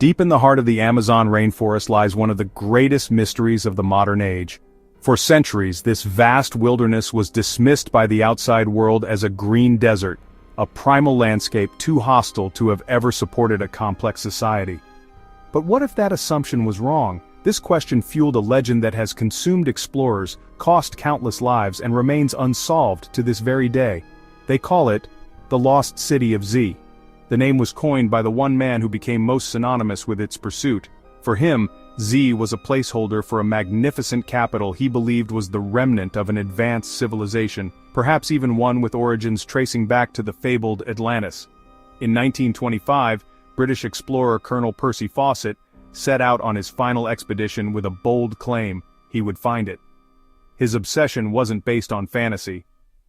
Deep in the heart of the Amazon rainforest lies one of the greatest mysteries of the modern age. For centuries, this vast wilderness was dismissed by the outside world as a green desert, a primal landscape too hostile to have ever supported a complex society. But what if that assumption was wrong? This question fueled a legend that has consumed explorers, cost countless lives, and remains unsolved to this very day. They call it the Lost City of Z. The name was coined by the one man who became most synonymous with its pursuit. For him, Z was a placeholder for a magnificent capital he believed was the remnant of an advanced civilization, perhaps even one with origins tracing back to the fabled Atlantis. In 1925, British explorer Colonel Percy Fawcett set out on his final expedition with a bold claim: he would find it. His obsession wasn't based on fantasy.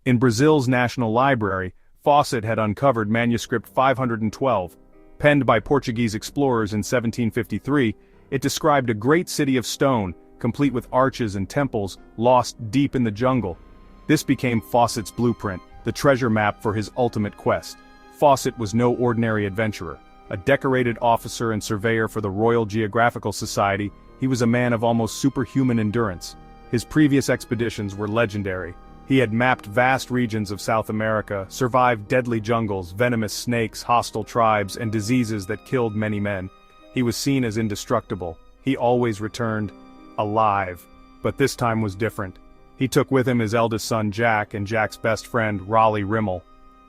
In Brazil's National Library, Fawcett had uncovered manuscript 512. Penned by Portuguese explorers in 1753, it described a great city of stone, complete with arches and temples, lost deep in the jungle. This became Fawcett's blueprint, the treasure map for his ultimate quest. Fawcett was no ordinary adventurer. A decorated officer and surveyor for the Royal Geographical Society, he was a man of almost superhuman endurance. His previous expeditions were legendary. He had mapped vast regions of South America, survived deadly jungles, venomous snakes, hostile tribes, and diseases that killed many men. He was seen as indestructible. He always returned alive. But this time was different. He took with him his eldest son Jack and Jack's best friend Raleigh Rimmel.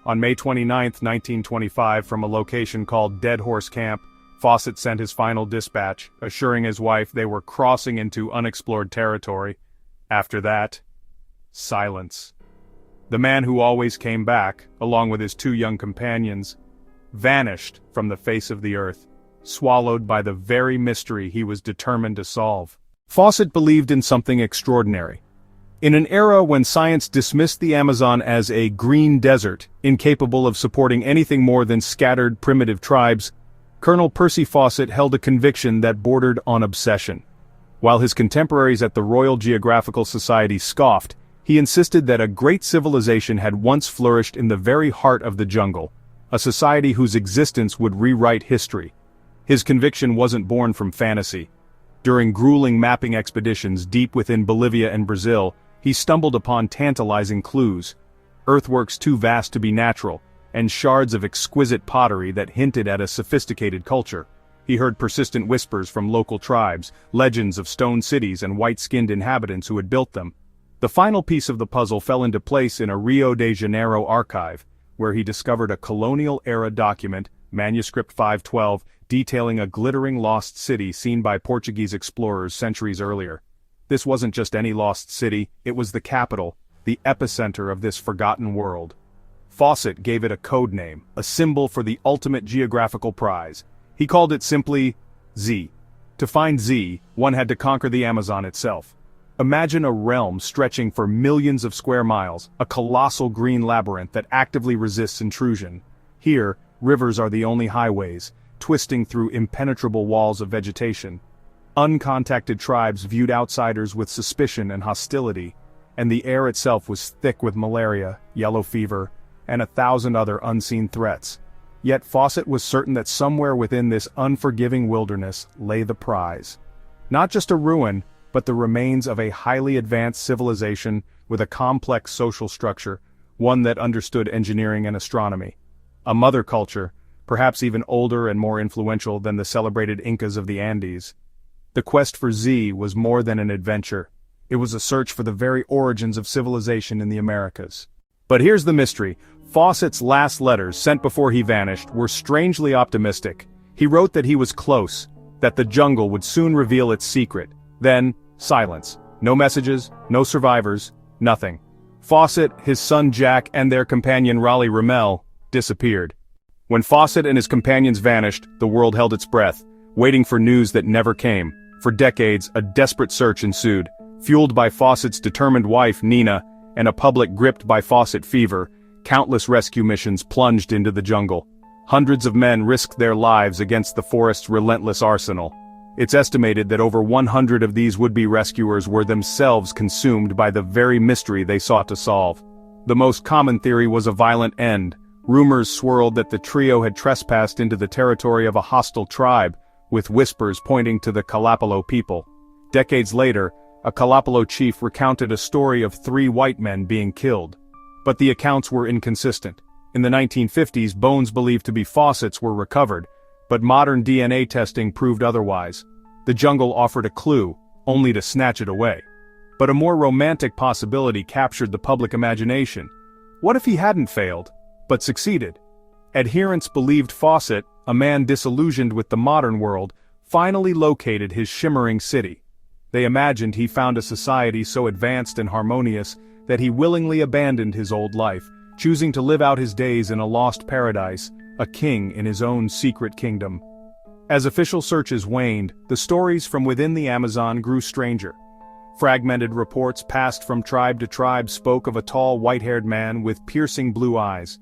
On May 29, 1925, from a location called Dead Horse Camp, Fawcett sent his final dispatch, assuring his wife they were crossing into unexplored territory. After that, silence. The man who always came back, along with his two young companions, vanished from the face of the earth, swallowed by the very mystery he was determined to solve. Fawcett believed in something extraordinary. In an era when science dismissed the Amazon as a green desert, incapable of supporting anything more than scattered primitive tribes, Colonel Percy Fawcett held a conviction that bordered on obsession. While his contemporaries at the Royal Geographical Society scoffed, he insisted that a great civilization had once flourished in the very heart of the jungle, a society whose existence would rewrite history. His conviction wasn't born from fantasy. During grueling mapping expeditions deep within Bolivia and Brazil, he stumbled upon tantalizing clues: earthworks too vast to be natural, and shards of exquisite pottery that hinted at a sophisticated culture. He heard persistent whispers from local tribes, legends of stone cities and white-skinned inhabitants who had built them. The final piece of the puzzle fell into place in a Rio de Janeiro archive, where he discovered a colonial-era document, manuscript 512, detailing a glittering lost city seen by Portuguese explorers centuries earlier. This wasn't just any lost city, it was the capital, the epicenter of this forgotten world. Fawcett gave it a code name, a symbol for the ultimate geographical prize. He called it simply Z. To find Z, one had to conquer the Amazon itself. Imagine a realm stretching for millions of square miles, a colossal green labyrinth that actively resists intrusion. Here, rivers are the only highways, twisting through impenetrable walls of vegetation. Uncontacted tribes viewed outsiders with suspicion and hostility, and the air itself was thick with malaria, yellow fever, and 1,000 other unseen threats. Yet Fawcett was certain that somewhere within this unforgiving wilderness lay the prize. Not just a ruin, but the remains of a highly advanced civilization with a complex social structure, one that understood engineering and astronomy. A mother culture, perhaps even older and more influential than the celebrated Incas of the Andes. The quest for Z was more than an adventure. It was a search for the very origins of civilization in the Americas. But here's the mystery. Fawcett's last letters, sent before he vanished, were strangely optimistic. He wrote that he was close, that the jungle would soon reveal its secret. Then, silence. No messages, no survivors, nothing. Fawcett, his son Jack, and their companion Raleigh Rimmel disappeared. When Fawcett and his companions vanished, the world held its breath, waiting for news that never came. For decades, a desperate search ensued, fueled by Fawcett's determined wife, Nina, and a public gripped by Fawcett fever. Countless rescue missions plunged into the jungle. Hundreds of men risked their lives against the forest's relentless arsenal. It's estimated that over 100 of these would-be rescuers were themselves consumed by the very mystery they sought to solve. The most common theory was a violent end. Rumors swirled that the trio had trespassed into the territory of a hostile tribe, with whispers pointing to the Kalapalo people. Decades later, a Kalapalo chief recounted a story of 3 white men being killed. But the accounts were inconsistent. In the 1950s, bones believed to be Fawcett's were recovered, but modern DNA testing proved otherwise. The jungle offered a clue, only to snatch it away. But a more romantic possibility captured the public imagination. What if he hadn't failed, but succeeded? Adherents believed Fawcett, a man disillusioned with the modern world, finally located his shimmering city. They imagined he found a society so advanced and harmonious that he willingly abandoned his old life, choosing to live out his days in a lost paradise, a king in his own secret kingdom. As official searches waned, the stories from within the Amazon grew stranger. Fragmented reports passed from tribe to tribe spoke of a tall white-haired man with piercing blue eyes.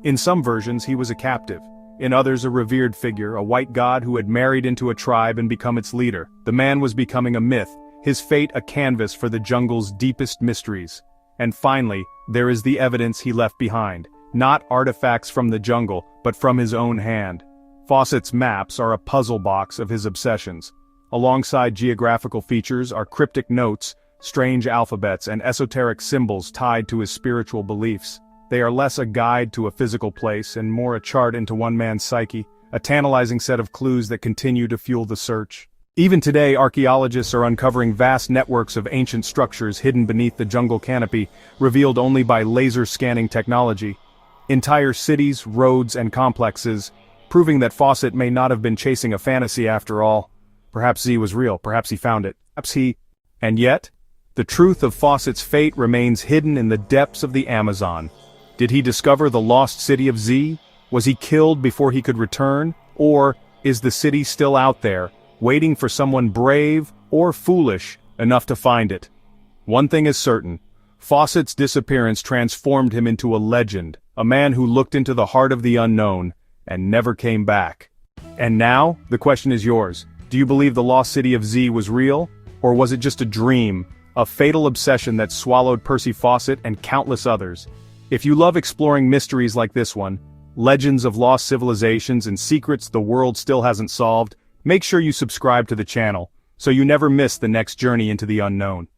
In some versions he was a captive, in others a revered figure, a white god who had married into a tribe and become its leader. The man was becoming a myth, his fate a canvas for the jungle's deepest mysteries. And finally, there is the evidence he left behind, not artifacts from the jungle, but from his own hand. Fawcett's maps are a puzzle box of his obsessions. Alongside geographical features are cryptic notes, strange alphabets, and esoteric symbols tied to his spiritual beliefs. They are less a guide to a physical place and more a chart into one man's psyche, a tantalizing set of clues that continue to fuel the search. Even today, archaeologists are uncovering vast networks of ancient structures hidden beneath the jungle canopy, revealed only by laser scanning technology. Entire cities, roads, and complexes, proving that Fawcett may not have been chasing a fantasy after all. Perhaps Z was real, perhaps he found it, perhaps he... And yet, the truth of Fawcett's fate remains hidden in the depths of the Amazon. Did he discover the lost city of Z? Was he killed before he could return? Or is the city still out there, waiting for someone brave or foolish enough to find it? One thing is certain. Fawcett's disappearance transformed him into a legend, a man who looked into the heart of the unknown and never came back. And now, the question is yours. Do you believe the lost city of Z was real? Or was it just a dream, a fatal obsession that swallowed Percy Fawcett and countless others? If you love exploring mysteries like this one, legends of lost civilizations and secrets the world still hasn't solved, make sure you subscribe to the channel, so you never miss the next journey into the unknown.